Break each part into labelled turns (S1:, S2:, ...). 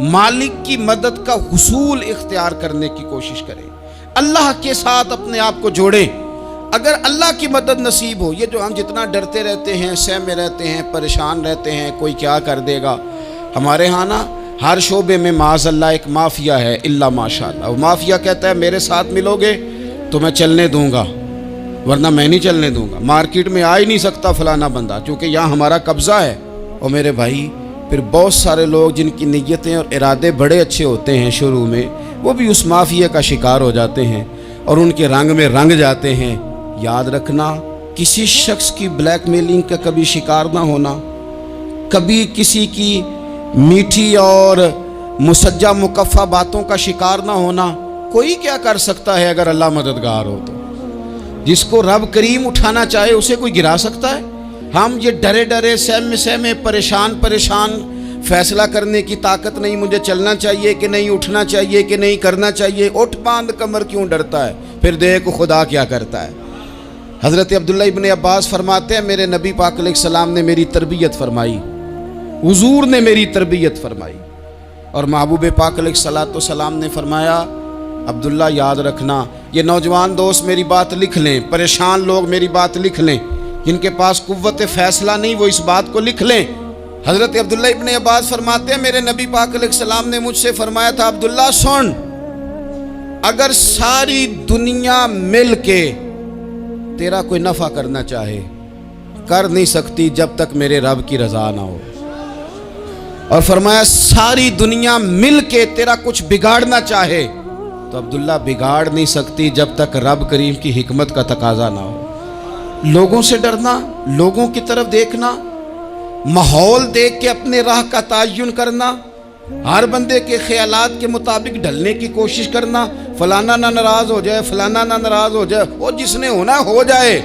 S1: مالک کی مدد کا حصول اختیار کرنے کی کوشش کریں، اللہ کے ساتھ اپنے آپ کو جوڑیں۔ اگر اللہ کی مدد نصیب ہو، یہ جو ہم جتنا ڈرتے رہتے ہیں، سہمے رہتے ہیں، پریشان رہتے ہیں کوئی کیا کر دے گا، ہمارے ہاں نا ہر شعبے میں معاذ اللہ ایک مافیا ہے، الا ماشاء اللہ۔ وہ مافیا کہتا ہے میرے ساتھ ملو گے تو میں چلنے دوں گا، ورنہ میں نہیں چلنے دوں گا، مارکیٹ میں آ ہی نہیں سکتا فلانا بندہ، چونکہ یہاں ہمارا قبضہ ہے۔ اور میرے بھائی پھر بہت سارے لوگ جن کی نیتیں اور ارادے بڑے اچھے ہوتے ہیں شروع میں، وہ بھی اس مافیا کا شکار ہو جاتے ہیں اور ان کے رنگ میں رنگ جاتے ہیں۔ یاد رکھنا، کسی شخص کی بلیک میلنگ کا کبھی شکار نہ ہونا، کبھی کسی کی میٹھی اور مسجع مکفہ باتوں کا شکار نہ ہونا۔ کوئی کیا کر سکتا ہے اگر اللہ مددگار ہو تو؟ جس کو رب کریم اٹھانا چاہے اسے کوئی گرا سکتا ہے؟ ہم یہ ڈرے ڈرے سہمے پریشان فیصلہ کرنے کی طاقت نہیں، مجھے چلنا چاہیے کہ نہیں، اٹھنا چاہیے کہ نہیں، کرنا چاہیے، اٹھ باندھ کمر کیوں ڈرتا ہے؟ پھر دیکھ خدا کیا کرتا ہے۔ حضرت عبداللہ ابن عباس فرماتے ہیں میرے نبی پاک علیہ السلام نے میری تربیت فرمائی، حضور نے میری تربیت فرمائی، اور محبوب پاک علیہ السلام نے فرمایا عبداللہ یاد رکھنا، یہ نوجوان دوست میری بات لکھ لیں، پریشان لوگ میری بات لکھ لیں، جن کے پاس قوت فیصلہ نہیں وہ اس بات کو لکھ لیں۔ حضرت عبداللہ ابن عباس فرماتے ہیں میرے نبی پاک علیہ السلام نے مجھ سے فرمایا تھا عبداللہ سن، اگر ساری دنیا مل کے تیرا کوئی نفع کرنا چاہے کر نہیں سکتی جب تک میرے رب کی رضا نہ ہو، اور فرمایا ساری دنیا مل کے تیرا کچھ بگاڑنا چاہے تو عبداللہ بگاڑ نہیں سکتی جب تک رب کریم کی حکمت کا تقاضا نہ ہو۔ لوگوں سے ڈرنا، لوگوں کی طرف دیکھنا، ماحول دیکھ کے اپنے راہ کا تعین کرنا، ہر بندے کے خیالات کے مطابق ڈھلنے کی کوشش کرنا، فلانا نہ ناراض ہو جائے، فلانا نہ ناراض ہو جائے، وہ جس نے ہونا ہو جائے،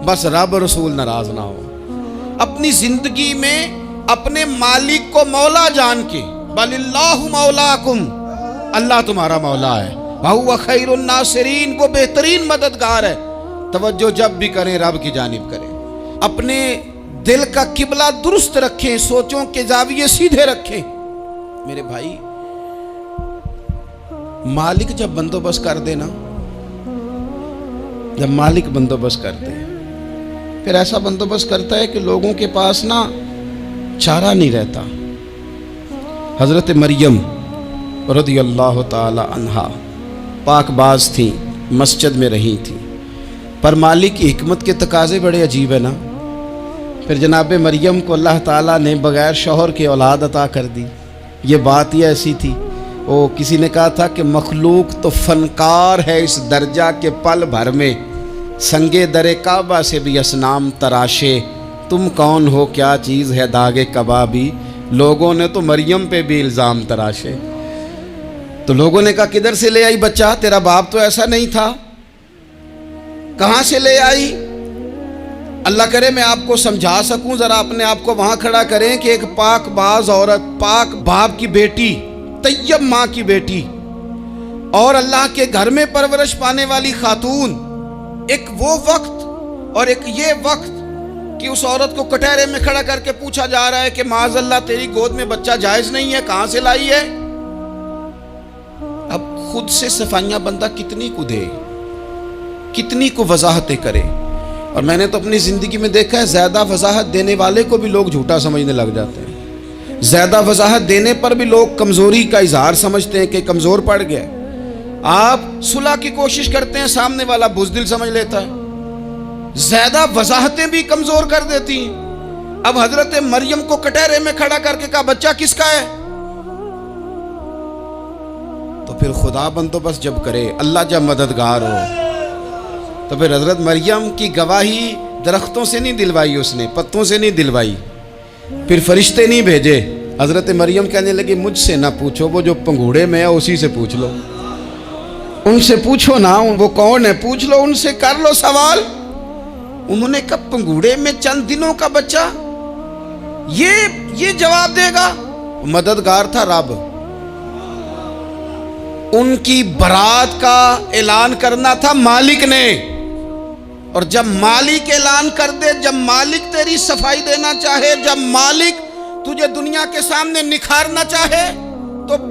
S1: بس رب رسول ناراض نہ ہو۔ اپنی زندگی میں اپنے مالک کو مولا جان کے، بل اللہ مولاکم، اللہ تمہارا مولا ہے، وَهُوَ خَيْرُ النَّاصِرِينَ، وہ بہترین مددگار ہے۔ توجہ جب بھی کریں رب کی جانب کریں، اپنے دل کا قبلہ درست رکھیں، سوچوں کے زاویے سیدھے رکھیں۔ میرے بھائی مالک جب بندوبست کر دے نا، جب مالک بندوبست کر دے پھر ایسا بندوبست کرتا ہے کہ لوگوں کے پاس نا چارہ نہیں رہتا۔ حضرت مریم رضی اللہ تعالی عنہا پاک باز تھیں، مسجد میں رہی تھیں، پر مالک کی حکمت کے تقاضے بڑے عجیب ہے نا۔ پھر جناب مریم کو اللہ تعالیٰ نے بغیر شوہر کے اولاد عطا کر دی۔ یہ بات ہی ایسی تھی، وہ کسی نے کہا تھا کہ مخلوق تو فنکار ہے اس درجہ کے پل بھر میں سنگے در کعبہ سے بھی اصنام تراشے، تم کون ہو کیا چیز ہے داغ کبابی، لوگوں نے تو مریم پہ بھی الزام تراشے۔ تو لوگوں نے کہا کدھر سے لے آئی بچہ، تیرا باپ تو ایسا نہیں تھا، کہاں سے لے آئی؟ اللہ کرے میں آپ کو سمجھا سکوں، ذرا اپنے آپ کو وہاں کھڑا کریں کہ ایک پاک باز عورت، پاک باپ کی بیٹی، طیب ماں کی بیٹی، اور اللہ کے گھر میں پرورش پانے والی خاتون، ایک وہ وقت اور ایک یہ وقت کہ اس عورت کو کٹہرے میں کھڑا کر کے پوچھا جا رہا ہے کہ معاذ اللہ تیری گود میں بچہ جائز نہیں ہے، کہاں سے لائی ہے؟ اب خود سے صفائیاں بندہ کتنی کو دے، کتنی کو وضاحتیں کرے۔ اور میں نے تو اپنی زندگی میں دیکھا ہے زیادہ وضاحت دینے والے کو بھی لوگ جھوٹا سمجھنے لگ جاتے ہیں، زیادہ وضاحت دینے پر بھی لوگ کمزوری کا اظہار سمجھتے ہیں کہ کمزور پڑ گیا۔ آپ صلح کی کوشش کرتے ہیں، سامنے والا بزدل سمجھ لیتا ہے، زیادہ وضاحتیں بھی کمزور کر دیتی ہیں۔ اب حضرت مریم کو کٹہرے میں کھڑا کر کے کہا بچہ کس کا ہے؟ تو پھر خدا بندوبست جب کرے، اللہ جب مددگار ہو، تو پھر حضرت مریم کی گواہی درختوں سے نہیں دلوائی، اس نے پتوں سے نہیں دلوائی، پھر فرشتے نہیں بھیجے۔ حضرت مریم کہنے لگی مجھ سے نہ پوچھو، وہ جو پنگوڑے میں ہے اسی سے پوچھ لو، ان سے پوچھو نا، وہ کون ہے پوچھ لو، ان سے کر لو سوال۔ انہوں نے کہا پنگوڑے میں چند دنوں کا بچہ یہ جواب دے گا؟ مددگار تھا رب، ان کی برات کا اعلان کرنا تھا مالک نے، اور جب مالک اعلان کر دے، جب مالک تیری صفائی دینا چاہے، جب مالک تجھے دنیا کے سامنے نکھارنا چاہے، تو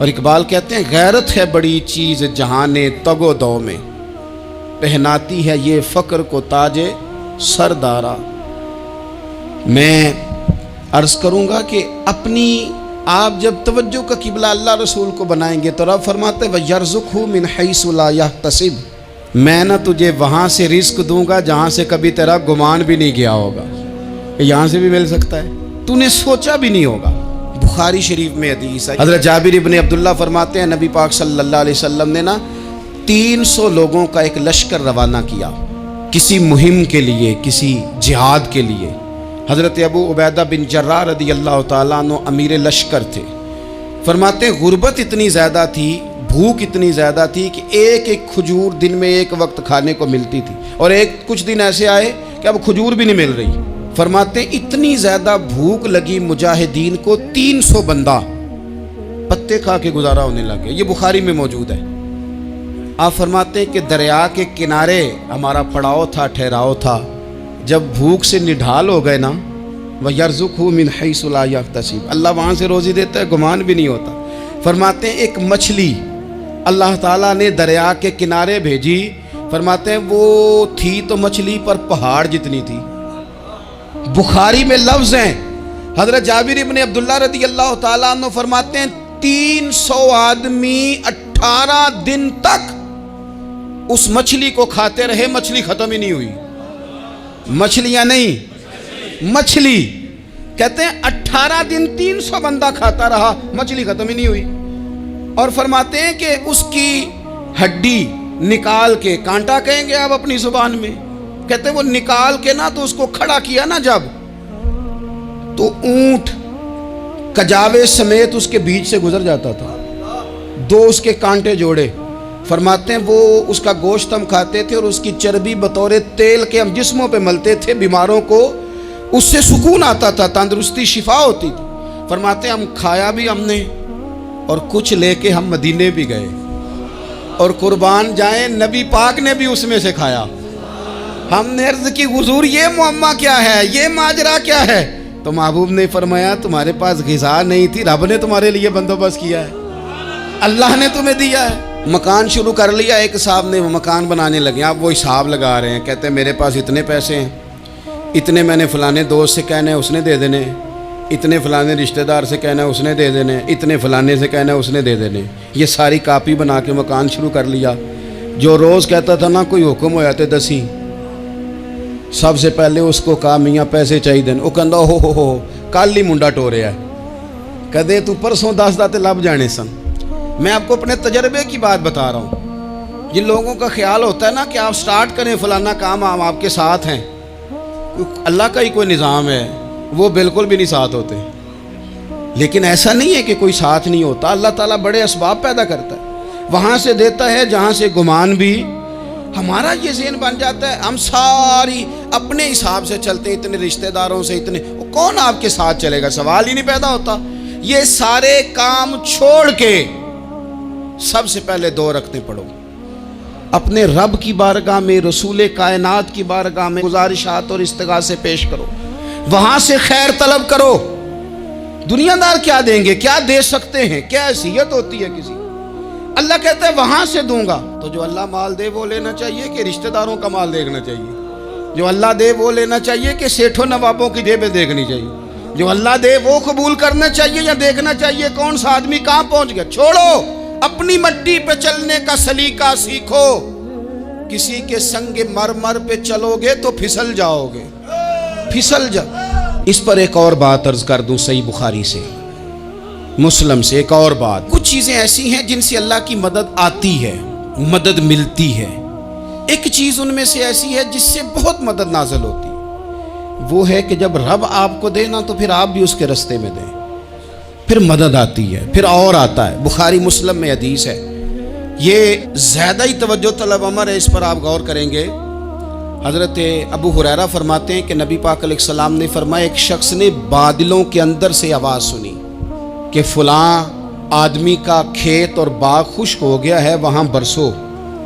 S1: اور اقبال کہتے ہیں غیرت ہے بڑی چیز جہان تگ و دو میں، پہناتی ہے یہ فقر کو تاج سردارا۔ میں عرض کروں گا کہ اپنی آپ جب توجہ کا قبلہ اللہ رسول کو بنائیں گے تو رب فرماتے ہیں وَيَرْزُقْهُ مِنْ حَيْثُ لَا يَحْتَسِبُ، میں نہ تجھے وہاں سے رزق دوں گا جہاں سے کبھی تیرا گمان بھی نہیں گیا ہوگا، یہاں سے بھی مل سکتا ہے، تو نے سوچا بھی نہیں ہوگا۔ بخاری شریف میں حدیث ہے، حضرت جابر ابن عبداللہ فرماتے ہیں نبی پاک صلی اللہ علیہ وسلم نے 300 لوگوں کا ایک لشکر روانہ کیا کسی مہم کے لیے، کسی جہاد کے لیے۔ حضرت ابو عبیدہ بن جراح رضی اللہ تعالیٰ عنہ امیر لشکر تھے۔ فرماتے ہیں غربت اتنی زیادہ تھی، بھوک اتنی زیادہ تھی کہ ایک ایک کھجور دن میں ایک وقت کھانے کو ملتی تھی، اور کچھ دن ایسے آئے کہ اب کھجور بھی نہیں مل رہی۔ فرماتے ہیں اتنی زیادہ بھوک لگی مجاہدین کو، 300 بندہ پتے کھا کے گزارا ہونے لگے۔ یہ بخاری میں موجود ہے۔ آپ فرماتے ہیں کہ دریا کے کنارے ہمارا پڑاؤ تھا، ٹھہراؤ تھا، جب بھوک سے نڈھال ہو گئے نا، وَيَرْزُقْهُ مِنْ حَيْثُ لَا يَحْتَسِبُ، اللہ وہاں سے روزی دیتا ہے، گمان بھی نہیں ہوتا۔ فرماتے ہیں ایک مچھلی اللہ تعالیٰ نے دریا کے کنارے بھیجی، فرماتے ہیں وہ تھی تو مچھلی پر پہاڑ جتنی تھی۔ بخاری میں لفظ ہیں، حضرت جابر ابن عبداللہ رضی اللہ تعالیٰ عنہ فرماتے ہیں 300 آدمی 18 دن تک اس مچھلی کو کھاتے رہے، مچھلی ختم ہی نہیں ہوئی۔ مچھلیاں نہیں، مچھلی کہتے ہیں 18 دن 300 بندہ کھاتا رہا، مچھلی ختم ہی نہیں ہوئی۔ اور فرماتے ہیں کہ اس کی ہڈی نکال کے، کانٹا کہیں گے آپ اپنی زبان میں، کہتے ہیں وہ نکال کے نا تو اس کو کھڑا کیا نا جب، تو اونٹ کجاوے سمیت اس کے بیچ سے گزر جاتا تھا، 2 اس کے کانٹے جوڑے۔ فرماتے ہیں وہ اس کا گوشت ہم کھاتے تھے اور اس کی چربی بطور تیل کے ہم جسموں پہ ملتے تھے، بیماروں کو اس سے سکون آتا تھا، تندرستی شفا ہوتی تھی۔ فرماتے ہیں ہم کھایا بھی ہم نے، اور کچھ لے کے ہم مدینے بھی گئے، اور قربان جائیں نبی پاک نے بھی اس میں سے کھایا۔ ہم نے عرض کی حضور یہ معمہ کیا ہے، یہ ماجرا کیا ہے؟ تو محبوب نے فرمایا تمہارے پاس غذا نہیں تھی، رب نے تمہارے لیے بندوبست کیا ہے، اللہ نے تمہیں دیا ہے۔ مکان شروع کر لیا، ایک صاحب نے وہ مکان بنانے لگے، آپ وہ حساب لگا رہے ہیں، کہتے ہیں میرے پاس اتنے پیسے ہیں، اتنے میں نے فلانے دوست سے کہنا ہے اس نے دے دینے، اتنے فلانے رشتہ دار سے کہنا ہے اس نے دے دینے، اتنے فلانے سے کہنا ہے اس نے دے دینے۔ یہ ساری کاپی بنا کے مکان شروع کر لیا۔ جو روز کہتا تھا نا کوئی حکم ہو جاتے 10 سب سے پہلے اس کو کہا میاں پیسے چاہیے دین، وہ کہندا ہو کل ہی منڈا ٹوریا ہے، کدے تو پرسوں 10 داتے لب جانے سن۔ میں آپ کو اپنے تجربے کی بات بتا رہا ہوں۔ جن لوگوں کا خیال ہوتا ہے نا کہ آپ سٹارٹ کریں فلانا کام، ہم آپ کے ساتھ ہیں، اللہ کا ہی کوئی نظام ہے، وہ بالکل بھی نہیں ساتھ ہوتے۔ لیکن ایسا نہیں ہے کہ کوئی ساتھ نہیں ہوتا، اللہ تعالیٰ بڑے اسباب پیدا کرتا ہے، وہاں سے دیتا ہے جہاں سے گمان بھی۔ ہمارا یہ ذہن بن جاتا ہے ہم ساری اپنے حساب سے چلتے ہیں، اتنے رشتہ داروں سے، اتنے، کون آپ کے ساتھ چلے گا؟ سوال ہی نہیں پیدا ہوتا۔ یہ سارے کام چھوڑ کے سب سے پہلے 2 رکعتیں پڑھو، اپنے رب کی بارگاہ میں، رسول کائنات کی بارگاہ میں گزارشات اور استغاثے پیش کرو، وہاں سے خیر طلب کرو۔ دنیا دار کیا دیں گے، کیا دے سکتے ہیں، کیا حیثیت ہوتی ہے کسی؟ اللہ کہتا ہے وہاں سے دوں گا۔ تو جو اللہ مال دے وہ لینا چاہیے کہ رشتہ داروں کا مال دیکھنا چاہیے؟ جو اللہ دے وہ لینا چاہیے کہ سیٹھوں نوابوں کی جیبیں دیکھنی چاہیے؟ جو اللہ دے وہ قبول کرنا چاہیے یا دیکھنا چاہیے کون سا آدمی کہاں پہنچ گیا؟ چھوڑو، اپنی مٹی پہ چلنے کا سلیقہ سیکھو۔ کسی کے سنگ مرمر پہ چلو گے تو پھسل جاؤ گے، پھسل جاؤ۔ اس پر ایک اور بات عرض کر دوں، صحیح بخاری سے، مسلم سے ایک اور بات۔ کچھ چیزیں ایسی ہیں جن سے اللہ کی مدد آتی ہے، مدد ملتی ہے۔ ایک چیز ان میں سے ایسی ہے جس سے بہت مدد نازل ہوتی ہے، وہ ہے کہ جب رب آپ کو دے نا تو پھر آپ بھی اس کے رستے میں دیں، پھر مدد آتی ہے، پھر اور آتا ہے۔ بخاری مسلم میں حدیث ہے، یہ زیادہ ہی توجہ طلب امر ہے، اس پر آپ غور کریں گے۔ حضرت ابو ہریرہ فرماتے ہیں کہ نبی پاک علیہ السلام نے فرمایا ایک شخص نے بادلوں کے اندر سے آواز سنی کہ فلاں آدمی کا کھیت اور باغ خشک ہو گیا ہے، وہاں برسو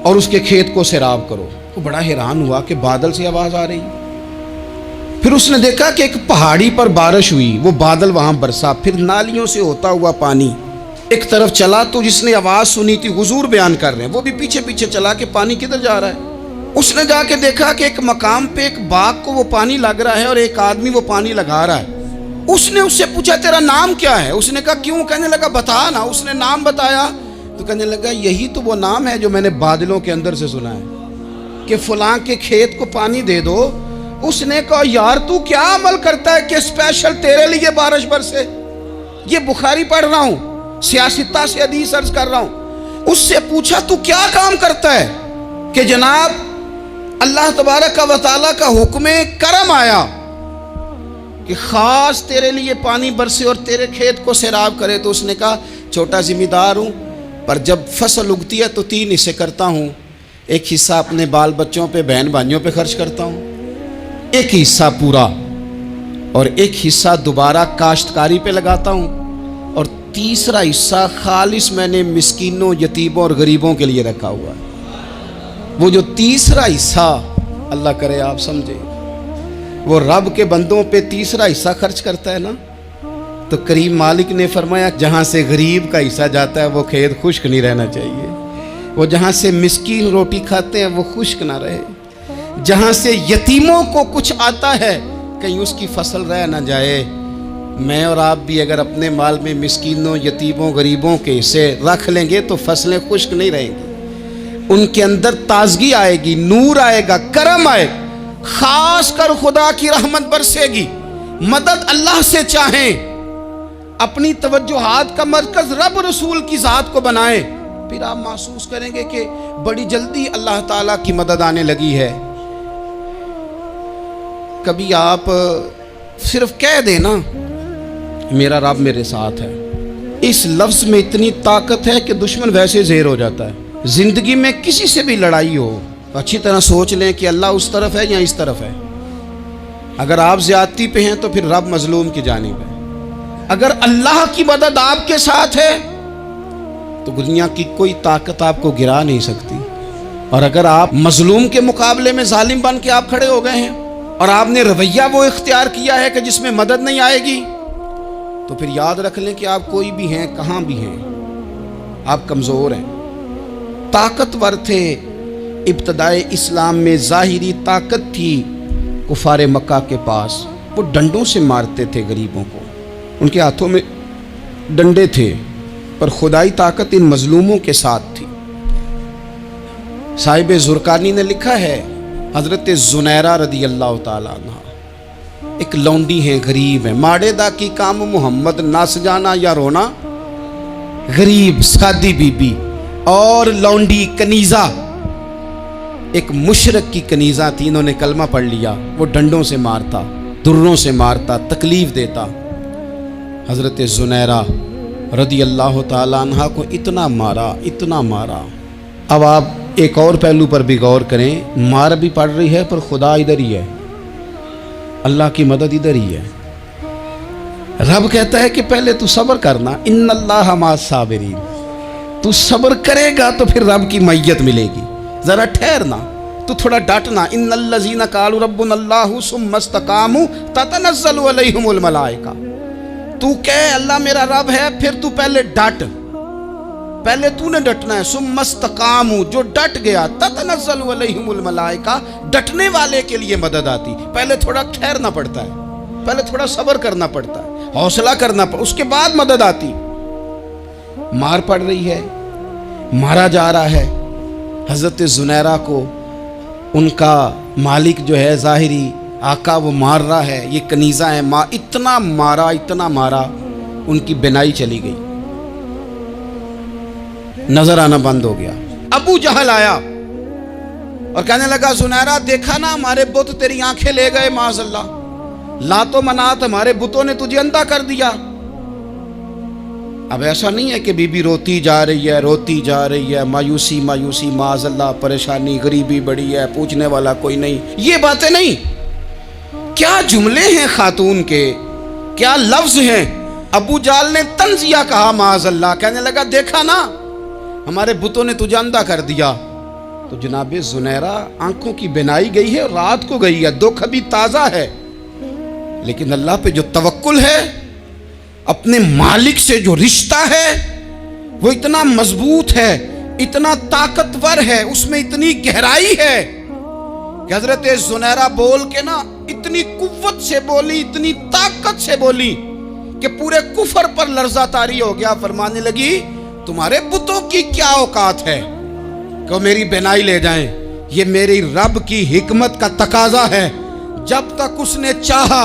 S1: اور اس کے کھیت کو سیراب کرو۔ وہ بڑا حیران ہوا کہ بادل سے آواز آ رہی۔ پھر اس نے دیکھا کہ ایک پہاڑی پر بارش ہوئی، وہ بادل وہاں برسا، پھر نالیوں سے ہوتا ہوا پانی ایک طرف چلا تو جس نے آواز سنی تھی حضور بیان کر رہے ہیں، وہ بھی پیچھے پیچھے چلا کہ پانی کدھر جا رہا ہے۔ اس نے جا کے دیکھا کہ ایک مقام پہ ایک باغ کو وہ پانی لگ رہا ہے اور ایک آدمی وہ پانی لگا رہا ہے۔ اس نے اس سے پوچھا تیرا نام کیا ہے؟ اس نے کہا کیوں؟ کہنے لگا بتا نا۔ اس نے نام بتایا تو کہنے لگا یہی تو وہ نام ہے جو میں نے بادلوں کے اندر سے سنا ہے کہ فلاں کے کھیت کو پانی دے دو۔ اس نے کہا یار تو کیا عمل کرتا ہے کہ اسپیشل تیرے لیے بارش برسے؟ یہ بخاری پڑھ رہا ہوں، سیاستہ سے حدیث عرض کر رہا ہوں۔ اس سے پوچھا تو کیا کام کرتا ہے کہ جناب اللہ تبارک و تعالیٰ کا حکم کرم آیا کہ خاص تیرے لیے پانی برسے اور تیرے کھیت کو سیراب کرے؟ تو اس نے کہا چھوٹا ذمہ دار ہوں، پر جب فصل اگتی ہے تو 3 حصے کرتا ہوں۔ ایک حصہ اپنے بال بچوں پہ، بہن بھائیوں پہ خرچ کرتا ہوں، ایک حصہ پورا، اور ایک حصہ دوبارہ کاشتکاری پہ لگاتا ہوں، اور تیسرا حصہ خالص میں نے مسکینوں، یتیموں اور غریبوں کے لیے رکھا ہوا ہے۔ وہ جو تیسرا حصہ اللہ کرے آپ سمجھے، وہ رب کے بندوں پہ تیسرا حصہ خرچ کرتا ہے نا، تو کریم مالک نے فرمایا جہاں سے غریب کا حصہ جاتا ہے وہ کھیت خشک نہیں رہنا چاہیے، وہ جہاں سے مسکین روٹی کھاتے ہیں وہ خشک نہ رہے، جہاں سے یتیموں کو کچھ آتا ہے کہیں اس کی فصل رہ نہ جائے۔ میں اور آپ بھی اگر اپنے مال میں مسکینوں، یتیموں، غریبوں کے حصے رکھ لیں گے تو فصلیں خشک نہیں رہیں گی، ان کے اندر تازگی آئے گی، نور آئے گا، کرم آئے گا، خاص کر خدا کی رحمت برسے گی۔ مدد اللہ سے چاہیں، اپنی توجہات کا مرکز رب رسول کی ذات کو بنائیں، پھر آپ محسوس کریں گے کہ بڑی جلدی اللہ تعالیٰ کی مدد آنے لگی ہے۔ کبھی آپ صرف کہہ دیں نا میرا رب میرے ساتھ ہے، اس لفظ میں اتنی طاقت ہے کہ دشمن ویسے زہر ہو جاتا ہے۔ زندگی میں کسی سے بھی لڑائی ہو تو اچھی طرح سوچ لیں کہ اللہ اس طرف ہے یا اس طرف ہے۔ اگر آپ زیادتی پہ ہیں تو پھر رب مظلوم کی جانب ہے۔ اگر اللہ کی مدد آپ کے ساتھ ہے تو دنیا کی کوئی طاقت آپ کو گرا نہیں سکتی، اور اگر آپ مظلوم کے مقابلے میں ظالم بن کے آپ کھڑے ہو گئے ہیں اور آپ نے رویہ وہ اختیار کیا ہے کہ جس میں مدد نہیں آئے گی، تو پھر یاد رکھ لیں کہ آپ کوئی بھی ہیں، کہاں بھی ہیں، آپ کمزور ہیں۔ طاقتور تھے ابتدائے اسلام میں، ظاہری طاقت تھی کفار مکہ کے پاس، وہ ڈنڈوں سے مارتے تھے غریبوں کو، ان کے ہاتھوں میں ڈنڈے تھے، پر خدائی طاقت ان مظلوموں کے ساتھ تھی۔ صاحب زرقانی نے لکھا ہے حضرت زنیرہ رضی اللہ تعالیٰ عنہ ایک لونڈی ہیں، غریب ہیں، ماڑے دا کی کام محمد نس جانا یا رونا، غریب سادی بی بی اور لونڈی کنیزہ، ایک مشرک کی کنیزہ تھی، انہوں نے کلمہ پڑھ لیا، وہ ڈنڈوں سے مارتا، دروں سے مارتا، تکلیف دیتا۔ حضرت زنیرہ رضی اللہ تعالیٰ عنہ کو اتنا مارا، اتنا مارا۔ اب آپ ایک اور پہلو پر بھی غور کریں، مار بھی پڑ رہی ہے پر خدا ادھر ہی ہے، اللہ کی مدد ادھر ہی ہے۔ رب کہتا ہے کہ پہلے تو صبر کرنا، ان اللہ مع الصابرین، تو صبر کرے گا تو پھر رب کی معیت ملے گی، ذرا ٹھہرنا، تو تھوڑا ڈٹنا۔ ان الذین قالوا ربنا اللہ ثم استقاموا تتنزل علیہم الملائکہ، تو کہے اللہ میرا رب ہے، پھر تو پہلے ڈٹ، پہلے تو نے ڈٹنا ہے۔ ثم استقاموا، جو ڈٹ گیا، تتنزل علیہم الملائکہ، ڈٹنے والے کے لیے مدد آتی، پہلے تھوڑا ٹھہرنا پڑتا ہے، پہلے تھوڑا صبر کرنا پڑتا ہے، حوصلہ کرنا پڑتا، اس کے بعد مدد آتی۔ مار پڑ رہی ہے، مارا جا رہا ہے حضرت زنیرہ کو، ان کا مالک جو ہے ظاہری آقا وہ مار رہا ہے، یہ کنیزہ ہے، اتنا مارا اتنا مارا، ان کی بینائی چلی گئی، نظر آنا بند ہو گیا۔ ابو جہل آیا اور کہنے لگا زنیرہ دیکھا نا ہمارے بت تیری آنکھیں لے گئے، معاذ اللہ، لات و منات ہمارے بتوں نے تجھے اندھا کر دیا۔ اب ایسا نہیں ہے کہ بی بی روتی جا رہی ہے، روتی جا رہی ہے، مایوسی مایوسی، معاذ اللہ، پریشانی، غریبی بڑی ہے، پوچھنے والا کوئی نہیں، یہ باتیں نہیں۔ کیا جملے ہیں خاتون کے، کیا لفظ ہیں۔ ابو جہل نے تنزیہ کہا، معاذ اللہ، کہنے لگا دیکھا نا ہمارے بتوں نے تجھے اندھا کر دیا۔ تو جناب زنیرہ آنکھوں کی بینائی گئی ہے، رات کو گئی ہے، دکھ ابھی تازہ ہے، لیکن اللہ پہ جو توکل ہے، اپنے مالک سے جو رشتہ ہے، وہ اتنا مضبوط ہے، اتنا طاقتور ہے، اس میں اتنی گہرائی ہے کہ حضرت زنیرہ بول کے نا اتنی قوت سے بولی، اتنی طاقت سے بولی کہ پورے کفر پر لرزہ طاری ہو گیا۔ فرمانے لگی تمہارے بتوں کی کیا اوقات ہے کہ میری بینائی لے جائیں؟ یہ میری رب کی حکمت کا تقاضا ہے۔ جب تک اس نے چاہا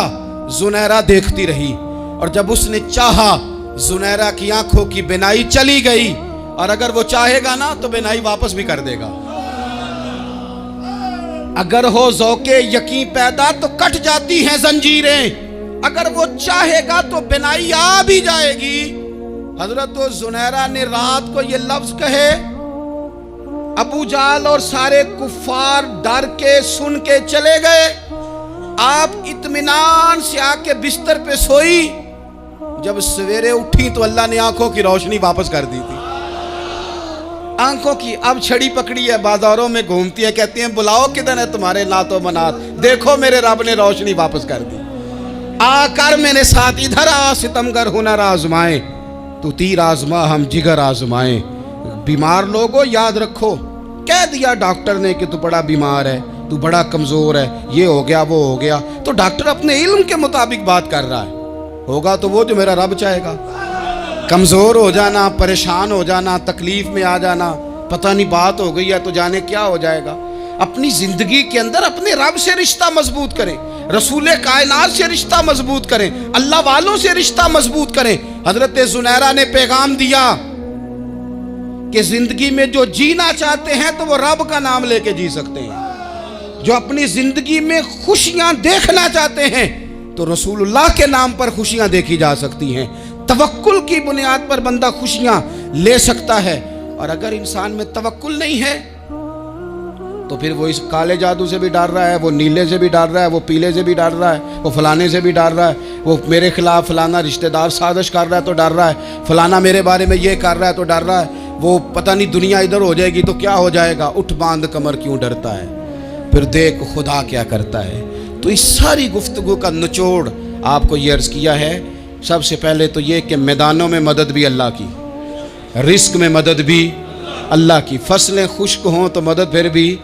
S1: زنیرہ دیکھتی رہی، اور جب اس نے چاہا زنیرہ کی آنکھوں کی بینائی چلی گئی، اور اگر وہ چاہے گا نا تو بینائی واپس بھی کر دے گا۔ اگر ہو ذوق یقین پیدا تو کٹ جاتی ہیں زنجیریں، اگر وہ چاہے گا تو بینائی آ بھی جائے گی۔ حضرت زنیرہ نے رات کو یہ لفظ کہے، ابو جہل اور سارے کفار ڈر کے سن کے چلے گئے۔ آپ اطمینان سے آ کے بستر پہ سوئی، جب سویرے اٹھی تو اللہ نے آنکھوں کی روشنی واپس کر دی تھی۔ آنکھوں کی اب چھڑی پکڑی ہے، بازاروں میں گھومتی ہے، کہتی ہیں بلاؤ کدھر ہے تمہارے نعت و منات، دیکھو میرے رب نے روشنی واپس کر دی۔ آ کر میرے ساتھ ادھر آ، ستمگر ہنر آزمائیں، تو تیر آزما ہم جگر آزمائیں۔ بیمار لوگوں یاد رکھو، کہہ دیا ڈاکٹر نے کہ تو بڑا بیمار ہے، تو بڑا کمزور ہے، یہ ہو گیا وہ ہو گیا، تو ڈاکٹر اپنے علم کے مطابق بات کر رہا ہے، ہوگا تو وہ جو میرا رب چاہے گا۔ کمزور ہو جانا، پریشان ہو جانا، تکلیف میں آ جانا، پتہ نہیں بات ہو گئی ہے تو جانے کیا ہو جائے گا۔ اپنی زندگی کے اندر اپنے رب سے رشتہ مضبوط کریں، رسول کائنات سے رشتہ مضبوط کریں، اللہ والوں سے رشتہ مضبوط کریں۔ حضرت زنیرہ نے پیغام دیا کہ زندگی میں جو جینا چاہتے ہیں تو وہ رب کا نام لے کے جی سکتے ہیں، جو اپنی زندگی میں خوشیاں دیکھنا چاہتے ہیں تو رسول اللہ کے نام پر خوشیاں دیکھی جا سکتی ہیں۔ توکل کی بنیاد پر بندہ خوشیاں لے سکتا ہے، اور اگر انسان میں توکل نہیں ہے تو پھر وہ اس کالے جادو سے بھی ڈر رہا ہے، وہ نیلے سے بھی ڈر رہا ہے، وہ پیلے سے بھی ڈر رہا ہے، وہ فلانے سے بھی ڈر رہا ہے، وہ میرے خلاف فلانا رشتہ دار سازش کر رہا ہے تو ڈر رہا ہے، فلانا میرے بارے میں یہ کر رہا ہے تو ڈر رہا ہے، وہ پتہ نہیں دنیا ادھر ہو جائے گی تو کیا ہو جائے گا، اٹھ باندھ کمر کیوں ڈرتا ہے، پھر دیکھ خدا کیا کرتا ہے۔ تو اس ساری گفتگو کا نچوڑ آپ کو یہ عرض کیا ہے، سب سے پہلے تو یہ کہ میدانوں میں مدد بھی اللہ کی، رزق میں مدد بھی اللہ کی، فصلیں خشک ہوں تو مدد پھر بھی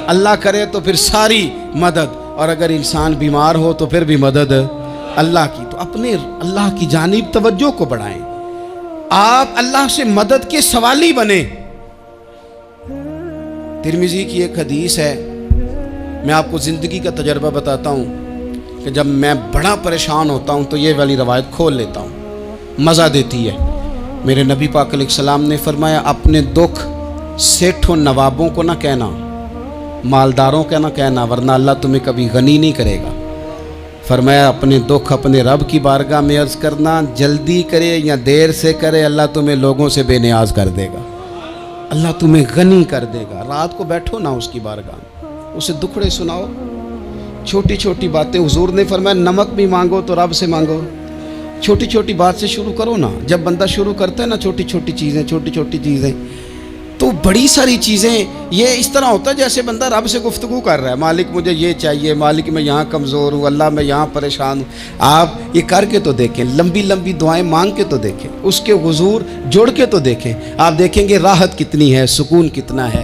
S1: اللہ کرے، تو پھر ساری مدد، اور اگر انسان بیمار ہو تو پھر بھی مدد اللہ کی۔ تو اپنے اللہ کی جانب توجہ کو بڑھائیں، آپ اللہ سے مدد کے سوالی بنیں۔ ترمذی کی ایک حدیث ہے، میں آپ کو زندگی کا تجربہ بتاتا ہوں کہ جب میں بڑا پریشان ہوتا ہوں تو یہ والی روایت کھول لیتا ہوں، مزہ دیتی ہے۔ میرے نبی پاک علیہ السلام نے فرمایا اپنے دکھ سیٹھوں نوابوں کو نہ کہنا، مالداروں کا نہ کہنا، ورنہ اللہ تمہیں کبھی غنی نہیں کرے گا۔ فرمایا اپنے دکھ اپنے رب کی بارگاہ میں عرض کرنا، جلدی کرے یا دیر سے کرے اللہ تمہیں لوگوں سے بے نیاز کر دے گا، اللہ تمہیں غنی کر دے گا۔ رات کو بیٹھو نا اس کی بارگاہ میں، اسے دکھڑے سناؤ، چھوٹی چھوٹی باتیں۔ حضور نے فرمایا نمک بھی مانگو تو رب سے مانگو، چھوٹی چھوٹی بات سے شروع کرو نا۔ جب بندہ شروع کرتا ہے نا چھوٹی چھوٹی چیزیں تو بڑی ساری چیزیں یہ اس طرح ہوتا ہے جیسے بندہ رب سے گفتگو کر رہا ہے، مالک مجھے یہ چاہیے، مالک میں یہاں کمزور ہوں، اللہ میں یہاں پریشان ہوں۔ آپ یہ کر کے تو دیکھیں، لمبی لمبی دعائیں مانگ کے تو دیکھیں، اس کے حضور جوڑ کے تو دیکھیں، آپ دیکھیں گے راحت کتنی ہے، سکون کتنا ہے۔